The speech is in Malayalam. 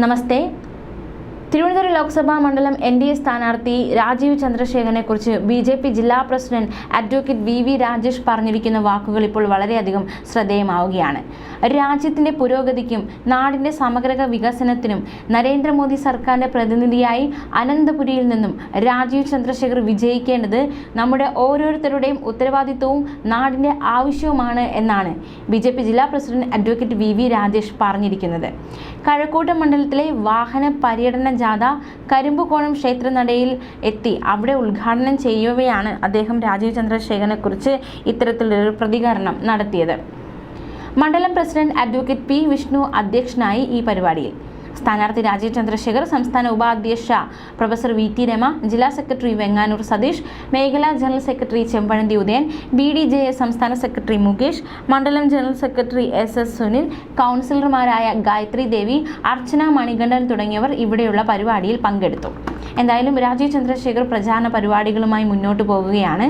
നമസ്തേ. തിരുവനന്തപുരം ലോക്സഭാ മണ്ഡലം NDA സ്ഥാനാർത്ഥി രാജീവ് ചന്ദ്രശേഖരനെക്കുറിച്ച് BJP ജില്ലാ പ്രസിഡന്റ് അഡ്വക്കേറ്റ് VV രാജേഷ് പറഞ്ഞിരിക്കുന്ന വാക്കുകൾ ഇപ്പോൾ വളരെയധികം ശ്രദ്ധേയമാവുകയാണ്. രാജ്യത്തിന്റെ പുരോഗതിക്കും നാടിന്റെ സമഗ്ര വികസനത്തിനും നരേന്ദ്രമോദി സർക്കാരിന്റെ പ്രതിനിധിയായി അനന്തപുരിയിൽ നിന്നും രാജീവ് ചന്ദ്രശേഖർ വിജയിക്കേണ്ടത് നമ്മുടെ ഓരോരുത്തരുടെയും ഉത്തരവാദിത്വവും നാടിന്റെ ആവശ്യവുമാണ് എന്നാണ് BJP ജില്ലാ പ്രസിഡന്റ് അഡ്വക്കേറ്റ് VV രാജേഷ് പറഞ്ഞിരിക്കുന്നത്. കഴക്കൂട്ടം മണ്ഡലത്തിലെ വാഹന പര്യടന ജാഥ കരിമ്പുകോണം ക്ഷേത്രനടയിൽ എത്തി അവിടെ ഉദ്ഘാടനം ചെയ്യവെയാണ് അദ്ദേഹം രാജീവ് ചന്ദ്രശേഖരനെ കുറിച്ച് ഇത്തരത്തിലൊരു പ്രതികരണം നടത്തിയത്. മണ്ഡലം പ്രസിഡന്റ് അഡ്വക്കേറ്റ് P വിഷ്ണു അധ്യക്ഷനായി ഈ പരിപാടിയിൽ. സ്ഥാനാർത്ഥി രാജീവ് ചന്ദ്രശേഖർ, സംസ്ഥാന ഉപാധ്യക്ഷ പ്രൊഫസർ VT രമ, ജില്ലാ സെക്രട്ടറി വെങ്ങാനൂർ സതീഷ്, മേഖലാ general secretary Chempazhanthy Udayan, BDJS സംസ്ഥാന സെക്രട്ടറി മുകേഷ്, മണ്ഡലം ജനറൽ സെക്രട്ടറി SS സുനിൽ, കൗൺസിലർമാരായ ഗായത്രി ദേവി, അർച്ചന മണികണ്ഠൻ തുടങ്ങിയവർ ഇവിടെയുള്ള പരിപാടിയിൽ പങ്കെടുത്തു. എന്തായാലും രാജീവ് ചന്ദ്രശേഖർ പ്രചാരണ പരിപാടികളുമായി മുന്നോട്ട് പോകുകയാണ്.